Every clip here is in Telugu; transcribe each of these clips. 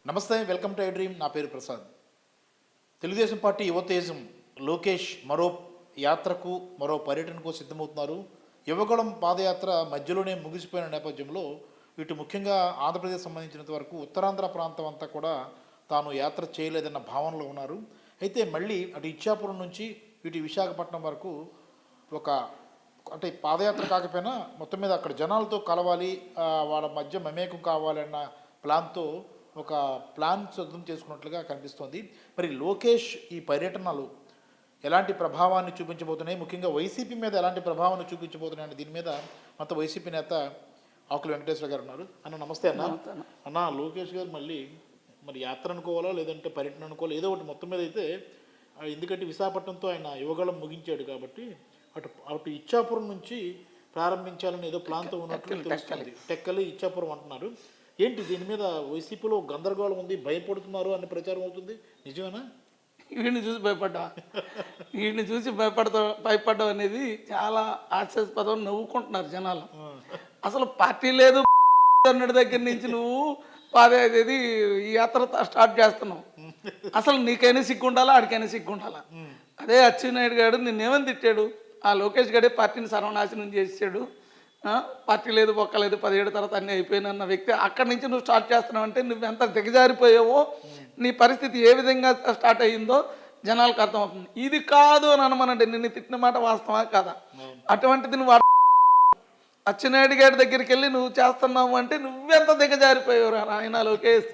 నమస్తే, వెల్కమ్ టు ఐ డ్రీమ్. నా పేరు ప్రసాద్. తెలుగుదేశం పార్టీ యువతేజం లోకేష్ మరో యాత్రకు, మరో పర్యటనకు సిద్ధమవుతున్నారు. యువగళం పాదయాత్ర మధ్యలోనే ముగిసిపోయిన నేపథ్యంలో ఇటు ముఖ్యంగా ఆంధ్రప్రదేశ్ సంబంధించినంత వరకు ఉత్తరాంధ్ర ప్రాంతం అంతా కూడా తాను యాత్ర చేయలేదన్న భావనలో ఉన్నారు. అయితే మళ్ళీ అటు ఇచ్చాపురం నుంచి ఇటు విశాఖపట్నం వరకు ఒక అంటే పాదయాత్ర కాకపోయినా మొత్తం మీద అక్కడ జనాలతో కలవాలి, వాళ్ళ మధ్య మమేకం కావాలన్న ప్లాన్తో ఒక ప్లాన్ సిద్ధం చేసుకున్నట్లుగా కనిపిస్తోంది. మరి లోకేష్ ఈ పర్యటనలు ఎలాంటి ప్రభావాన్ని చూపించబోతున్నాయి, ముఖ్యంగా వైసీపీ మీద ఎలాంటి ప్రభావాన్ని చూపించబోతున్నాయని దీని మీద మొత్తం వైసీపీ నేత ఆకుల వెంకటేశ్వర గారు ఉన్నారు. అన్న నమస్తే. అన్న లోకేష్ గారు మళ్ళీ మరి యాత్ర అనుకోవాలో లేదంటే పర్యటన అనుకోవాలో ఏదో ఒకటి మొత్తం మీద అయితే, ఎందుకంటే విశాఖపట్నంతో ఆయన యువగళం ముగించాడు కాబట్టి అటు అటు ఇచ్చాపురం నుంచి ప్రారంభించాలని ఏదో ప్లాన్తో ఉన్నట్లు తెలుస్తుంది. టెక్కలి ఇచ్చాపురం అంటున్నారు. ఏంటి దీని మీద వైసీపీలో గందరగోళం ఉంది, భయపడుతున్నారు అనే ప్రచారం అవుతుంది, నిజమేనా? వీడిని చూసి వీడిని చూసి భయపడడం అనేది చాలా హాస్యాస్పదం. నవ్వుకుంటున్నారు జనాలు. అసలు పార్టీ లేదు అన్నటి దగ్గర నుంచి నువ్వు పాదేది ఈ యాత్ర స్టార్ట్ చేస్తున్నావు. అసలు నీకైనా సిగ్గుండాలా, ఆడికైనా సిగ్గుండాలా? అదే అచ్చెన్నాయుడు గారు నిన్నేమని తిట్టాడు? ఆ లోకేష్ గడే పార్టీని సర్వనాశనం చేసాడు. పార్టీ లేదు, బొక్కలేదు, 17 తర్వాత అన్నీ అయిపోయినన్న వ్యక్తి అక్కడి నుంచి నువ్వు స్టార్ట్ చేస్తున్నావు అంటే నువ్వు ఎంత దిగజారిపోయావో, నీ పరిస్థితి ఏ విధంగా స్టార్ట్ అయ్యిందో జనాలకు అర్థమవుతుంది. ఇది కాదు అని అనమనండి, నిన్ను తిట్టిన మాట వాస్తవా కాదా? అటువంటిది నువ్వు అచ్చెన్నాయుడు గారి దగ్గరికి వెళ్ళి నువ్వు చేస్తున్నావు అంటే నువ్వెంత దిగజారిపోయావు ఆయన లోకేష్.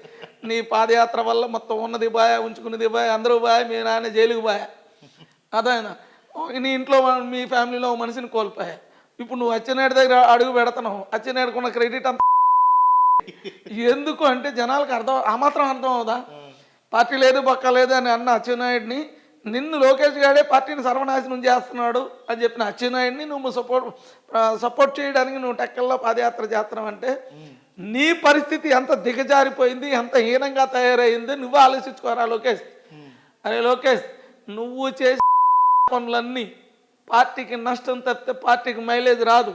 నీ పాదయాత్ర వల్ల మొత్తం ఉన్నది బాయ, ఉంచుకున్నది బాయ, అందరూ బాయ, మీ నాన్న జైలుకు బాయ. అదైనా నీ ఇంట్లో మీ ఫ్యామిలీలో మనిషిని కోల్పోయా. ఇప్పుడు నువ్వు అచ్చెన్నాయుడు దగ్గర అడుగు పెడతావు, అచ్చెన్నాయుడుకున్న క్రెడిట్ అంత ఎందుకు అంటే జనాలకు ఆ మాత్రం అర్థం అవుదా? పార్టీ లేదు, బొక్క లేదు అని అన్న అచ్చెన్నాయుడిని, నిన్ను లోకేష్ గారే పార్టీని సర్వనాశనం చేస్తున్నాడు అని చెప్పిన అచ్చెన్నాయుడిని నువ్వు సపోర్ట్ చేయడానికి నువ్వు టెక్కల్లో పాదయాత్ర చేస్తున్నావు అంటే నీ పరిస్థితి ఎంత దిగజారిపోయింది, ఎంత హీనంగా తయారైంది నువ్వు ఆలోచించుకోరా లోకేష్. అరే లోకేష్, నువ్వు చేసే పనులన్నీ పార్టీకి నష్టం తప్పితే పార్టీకి మైలేజ్ రాదు.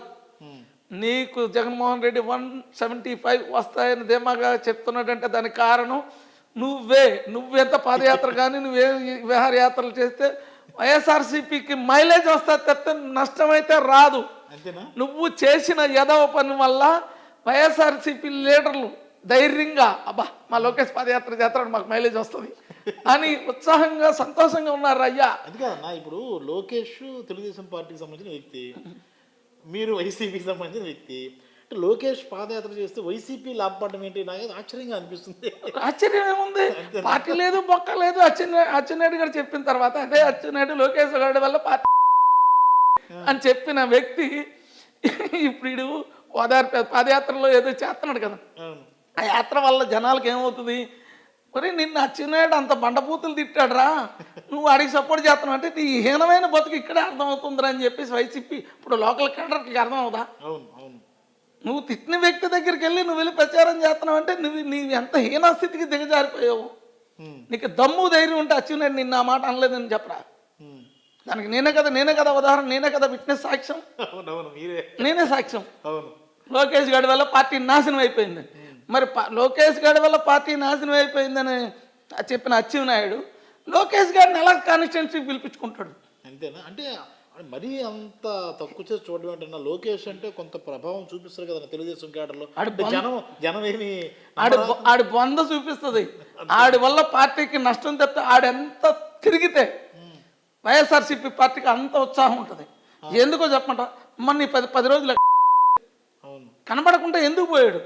నీకు జగన్మోహన్ రెడ్డి 175 వస్తాయని ధీమాగా చెప్తున్నాడంటే దానికి కారణం నువ్వెంత పాదయాత్ర కానీ నువ్వే విహారయాత్రలు చేస్తే వైఎస్ఆర్సీపీకి మైలేజ్ వస్తా తప్పితే నష్టమైతే రాదు. నువ్వు చేసిన యదవ పని వల్ల వైఎస్ఆర్సీపీ లీడర్లు ధైర్యంగా అబ్బా మా లోకేష్ పాదయాత్ర చేస్తాడు, మాకు మైలేజ్ వస్తుంది అని ఉత్సాహంగా సంతోషంగా ఉన్నారు. అయ్యా అది కాదన్నా, ఇప్పుడు లోకేష్ తెలుగుదేశం పార్టీకి సంబంధించిన వ్యక్తి, మీరు వైసీపీకి సంబంధించిన వ్యక్తి. అంటే లోకేష్ పాదయాత్ర చేస్తే వైసీపీ లాభపడడం ఏంటి? నాకు ఆశ్చర్యంగా అనిపిస్తుంది. ఆశ్చర్యం ఏముంది? పార్టీ లేదు, బొక్క లేదు. అచ్చెన్నాయుడు గారు చెప్పిన తర్వాత అదే అచ్చెన్నాయుడు లోకేష్ గారి వల్ల పార్టీ అని చెప్పిన వ్యక్తి ఇప్పుడు పాదయాత్రలో ఏదో చేస్తున్నాడు కదా, ఆ యాత్ర వల్ల జనాలకు ఏమవుతుంది? మరి నిన్ను అచ్చెన్నాయుడు అంత బండపూతులు తిట్టాడురా, నువ్వు అడిగి సపోర్ట్ చేస్తున్నావు అంటే నీ హీనమైన బతుకు ఇక్కడే అర్థమవుతుందిరా అని చెప్పేసి వైసీపీ ఇప్పుడు లోకల్ కేడర్కి అర్థం అవుదా? నువ్వు తిట్టిన వ్యక్తి దగ్గరికి వెళ్ళి నువ్వు వెళ్ళి ప్రచారం చేస్తున్నావు అంటే నీవు ఎంత హీనస్థితికి దిగజారిపోయావు. నీకు దమ్ము ధైర్యం ఉంటే అచ్చెన్నాయుడు నిన్న ఆ మాట అనలేదని చెప్పరా? దానికి నేనే కదా ఉదాహరణ, నేనే కదా విట్నెస్, సాక్ష్యం నేనే సాక్ష్యం. లోకేష్ గారి వల్ల పార్టీ నాశనం అయిపోయింది. మరి లోకేష్ గారి వల్ల పార్టీ నాశనం అయిపోయిందని చెప్పిన అచ్చెన్నాయుడు లోకేష్ గారిని ఎలా కాన్స్టిట్యున్సీకి పిలిపించుకుంటాడు? అంతేనా? అంటే మరీ అంత తక్కువ చేసి చూడడం ఏంటన్నా? లోకేష్ అంటే కొంత ప్రభావం చూపిస్తారు కదా తెలుగుదేశం కేడర్లో. జనం ఏమి ఆడి బొంద చూపిస్తుంది. ఆడి వల్ల పార్టీకి నష్టం తప్పితే ఆడెంత తిరిగితే వైఎస్ఆర్సీపీ పార్టీకి అంత ఉత్సాహం ఉంటుంది. ఎందుకో చెప్పమంట, మన 10 రోజులు కనబడకుండా ఎందుకు పోయాడు?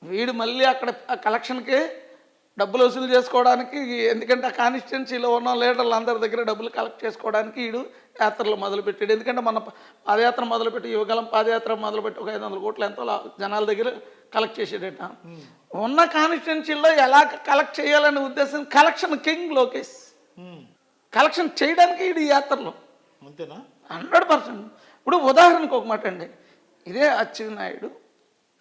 వీడు మళ్ళీ అక్కడ కలెక్షన్కి డబ్బులు వసూలు చేసుకోవడానికి, ఎందుకంటే ఆ కాన్స్టిట్యున్సీలో ఉన్న లీడర్లు అందరి దగ్గర డబ్బులు కలెక్ట్ చేసుకోవడానికి వీడు యాత్రలు మొదలుపెట్టాడు. ఎందుకంటే మన పాదయాత్ర మొదలుపెట్టి, యువగలం పాదయాత్ర మొదలుపెట్టి ఒక 500 కోట్లు ఎంతో జనాల దగ్గర కలెక్ట్ చేసేటట. ఉన్న కాన్స్టిట్యున్సీలో ఎలా కలెక్ట్ చేయాలనే ఉద్దేశం, కలెక్షన్ కింగ్ లోకేష్. కలెక్షన్ చేయడానికి వీడు ఈ యాత్రలో 100%. ఇప్పుడు ఉదాహరణకు ఒక మాట అండి, ఇదే అచ్చెన్నాయుడు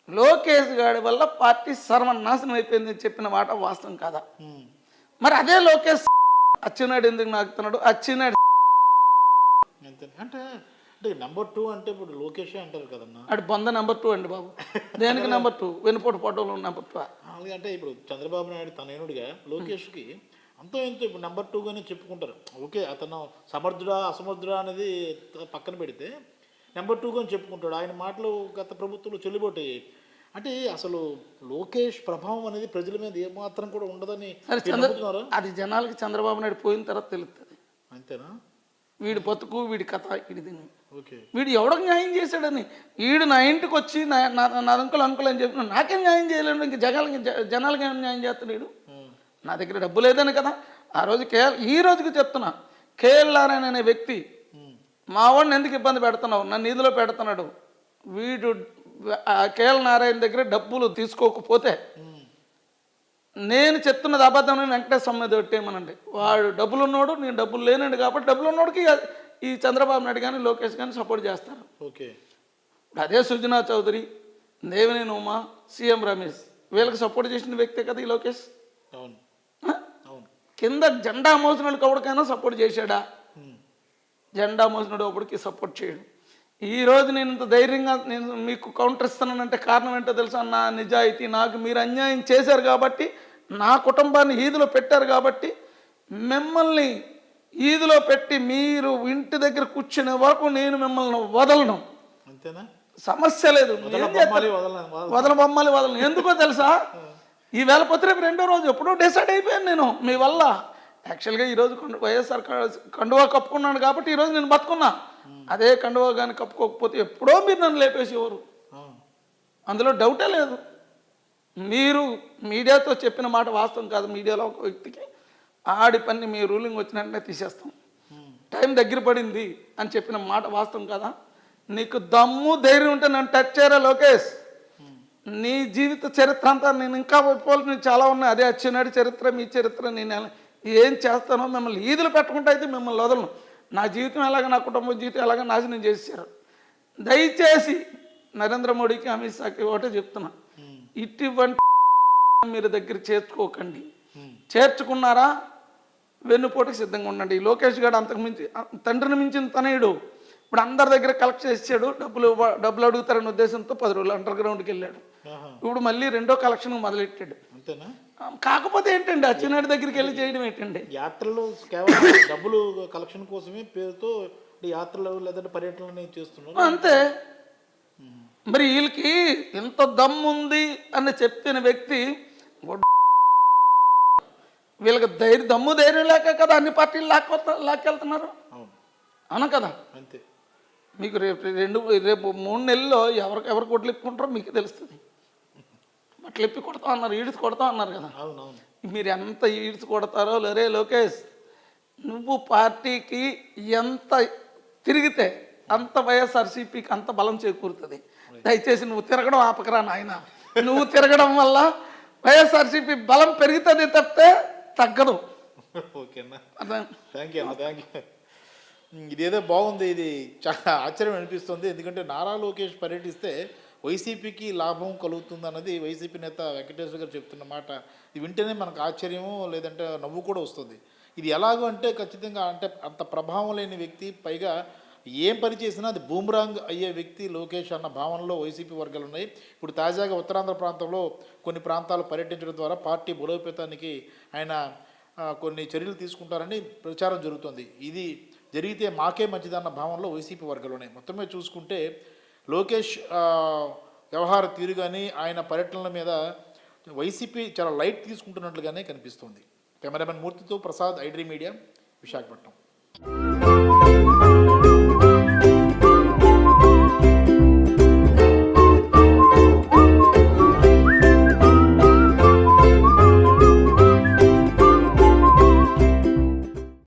లోకేష్ గారి వల్ల పార్టీ సర్వనాశనం అయిపోయిందని చెప్పిన మాట వాస్తవం కాదా? మరి అదే లోకేష్ అచ్చెన్నాయుడు ఎందుకు నాకుతున్నాడు? అచ్చెన్నాయుడు అంటే అంటే నెంబర్ 2 అంటే ఇప్పుడు లోకేష్ అంటారు కదన్నా. అటు బొంద నెంబర్ 2 అండి బాబు. దేనికి నెంబర్ 2? వెనుపోటు ఫోటోలో నెంబర్ 2. అలాగే అంటే ఇప్పుడు చంద్రబాబు నాయుడు తనయునుడిగా లోకేష్కి అంతో ఎంతో ఇప్పుడు నెంబర్ 2గానే చెప్పుకుంటారు. ఓకే, అతను సమర్థుడా అసమర్థుడా అనేది పక్కన పెడితే నెంబర్ 2గానే చెప్పుకుంటాడు. ఆయన మాటలు గత ప్రభుత్వంలో చెల్లుబాటు అయ్యాయి. అంటే అసలు లోకేష్ ప్రభావం అనేది ప్రజల మీద ఏమాత్రం కూడా ఉండదని నమ్ముతున్నారా? అది జనాలకి చంద్రబాబు నాయుడు పోయిన తర్వాత తెలుస్తుంది. అంతేనా? వీడి బతుకు, వీడి కథ, వీడి దీన్ని, ఓకే, వీడు ఎవడో న్యాయం చేశాడని వీడు నా ఇంటికి వచ్చి నా అంకులు అని చెప్పిన నాకేం న్యాయం చేయలేడు. ఇంక జనాలకి ఏం న్యాయం చేస్తున్నాడు? నా దగ్గర డబ్బు లేదని కదా ఆ రోజు ఈ రోజుకి చెప్తున్నా. కేఎల్ నారాయణ అనే వ్యక్తి మా వాడిని ఎందుకు ఇబ్బంది పెడుతున్నావు, నన్ను నిధిలో పెడుతున్నాడు. వీడు కేఎల్ నారాయణ దగ్గర డబ్బులు తీసుకోకపోతే నేను చెప్తున్నది అబద్ధం అని వెంకటేశ్వర మీద పెట్టేయమనండి. వాడు డబ్బులు ఉన్నాడు, నేను డబ్బులు లేనండి కాబట్టి డబ్బులు ఉన్నోడికి ఈ చంద్రబాబు నాయుడు కానీ లోకేష్ కానీ సపోర్ట్ చేస్తారు. ఓకే, అదే సుజనా చౌదరి, దేవినేని ఉమా, సీఎం రమేష్ వీళ్ళకి సపోర్ట్ చేసిన వ్యక్తే కదా ఈ లోకేష్. అవును అవును. కింద జెండా మోసినోడికి ఎవరికైనా సపోర్ట్ చేశాడా? జెండా మోసినోడు ఒకడికి సపోర్ట్ చేయడు. ఈరోజు నేను ఇంత ధైర్యంగా నేను మీకు కౌంటర్ ఇస్తున్నానంటే కారణం ఏంటో తెలుసా? నా నిజాయితీ. నాకు మీరు అన్యాయం చేశారు కాబట్టి, నా కుటుంబాన్ని ఈదులో పెట్టారు కాబట్టి, మిమ్మల్ని ఈదులో పెట్టి మీరు ఇంటి దగ్గర కూర్చునే వరకు నేను మిమ్మల్ని వదలను. అంతేనా? సమస్య లేదు. వదలను. ఎందుకో తెలుసా? ఈ వేళ పోతే రేపు రెండో రోజు ఎప్పుడో డిసైడ్ అయిపోయాను నేను మీ వల్ల. యాక్చువల్గా ఈరోజు వైఎస్ఆర్ కండువా కప్పుకున్నాను కాబట్టి ఈరోజు నేను బతుకున్నా. అదే కండువా కానీ కప్పుకోకపోతే ఎప్పుడో మీరు నన్ను లేపేసేవారు. అందులో డౌటే లేదు. మీరు మీడియాతో చెప్పిన మాట వాస్తవం కాదు. మీడియాలో ఒక వ్యక్తికి ఆడి పని మీ రూలింగ్ వచ్చినట్టే తీసేస్తాం, టైం దగ్గర పడింది అని చెప్పిన మాట వాస్తవం కదా? నీకు దమ్ము ధైర్యం ఉంటే నన్ను టచ్ చేయరా లోకేష్. నీ జీవిత చరిత్ర అంతా నేను ఇంకా ఒప్పుకోవాల్సి చాలా ఉన్నాయి. అదే అచ్చెన్నాయుడు చరిత్ర, మీ చరిత్ర. నేను ఏం చేస్తానో మిమ్మల్ని ఈదులు పెట్టుకుంటా అయితే మిమ్మల్ని వదలను. నా జీవితం ఎలాగ, నా కుటుంబ జీవితం ఎలాగ నాశనం చేశారు. దయచేసి నరేంద్ర మోడీకి, అమిత్ షాకి ఒకటే చెప్తున్నా, ఇటువంటి మీరు దగ్గర చేర్చుకోకండి. చేర్చుకున్నారా వెన్నుపోటుకి సిద్ధంగా ఉండండి. లోకేష్ గారు అంతకు మించి తండ్రిని మించిన తనయుడు. ఇప్పుడు అందరి దగ్గర కలెక్ట్ చేసాడు, డబ్బులు అడుగుతారనే ఉద్దేశంతో 10 రోజులు అండర్ గ్రౌండ్కి వెళ్ళాడు. ఇప్పుడు మళ్ళీ రెండో కలెక్షన్ మొదలెట్టాడు. అంతేనా? కాకపోతే ఏంటండి అచ్చెన్నాయుడు దగ్గరికి వెళ్ళి చేయడం ఏంటండి? యాత్రలు కేవలం డబ్బులు కలెక్షన్ కోసమే పేరుతో యాత్రలు లేదంటే పర్యటనలు చేస్తున్నారు అంతే. మరి వీళ్ళకి ఎంత దమ్ముంది అని చెప్పిన వ్యక్తి వీళ్ళకి దమ్ము ధైర్యం లేక కదా అన్ని పార్టీలు లాక్కెళ్తున్నారు. అవునా కదా? అంతే. మీకు రేపు 3 నెలల్లో ఎవరు కొట్లు ఇప్పుకుంటారో మీకు తెలుస్తుంది. అట్లా ఇప్పి కొడతా అన్నారు, ఈడ్చి కొడతా అన్నారు కదా. మీరు ఎంత ఈడ్చి కొడతారో లేరే లోకేష్, నువ్వు పార్టీకి ఎంత తిరిగితే అంత వైఎస్ఆర్సీపీకి అంత బలం చేకూరుతుంది. దయచేసి నువ్వు తిరగడం ఆపకరా నాయన. నువ్వు తిరగడం వల్ల వైఎస్ఆర్సీపీ బలం పెరుగుతుంది తప్పితే తగ్గదు. ఓకేనా? Thank you. ఇదేదో బాగుంది. ఇది చాలా ఆశ్చర్యం అనిపిస్తుంది. ఎందుకంటే నారా లోకేష్ పర్యటిస్తే వైసీపీకి లాభం కలుగుతుంది అన్నది వైసీపీ నేత వెంకటేశ్వర గారు చెప్తున్న మాట. ఇది వింటేనే మనకు ఆశ్చర్యము లేదంటే నవ్వు కూడా వస్తుంది. ఇది ఎలాగో అంటే ఖచ్చితంగా అంటే అంత ప్రభావం లేని వ్యక్తి, పైగా ఏం పని చేసినా అది బూమరాంగ్ అయ్యే వ్యక్తి లోకేష్ అన్న భావనలో వైసీపీ వర్గాలు ఉన్నాయి. ఇప్పుడు తాజాగా ఉత్తరాంధ్ర ప్రాంతంలో కొన్ని ప్రాంతాలు పర్యటించడం ద్వారా పార్టీ బలోపేతానికి ఆయన కొన్ని చర్యలు తీసుకుంటారని ప్రచారం జరుగుతుంది. ఇది జరిగితే మాకే మంచిదన్న భావనలో వైసీపీ వర్గాలు ఉన్నాయి. మొత్తం మీద చూసుకుంటే లోకేష్ వ్యవహార తీరు కానీ ఆయన పర్యటనల మీద వైసీపీ చాలా లైట్ తీసుకుంటున్నట్లుగానే కనిపిస్తుంది. కెమెరామెన్ మూర్తితో ప్రసాద్, ఐడ్రీ మీడియా, విశాఖపట్నం.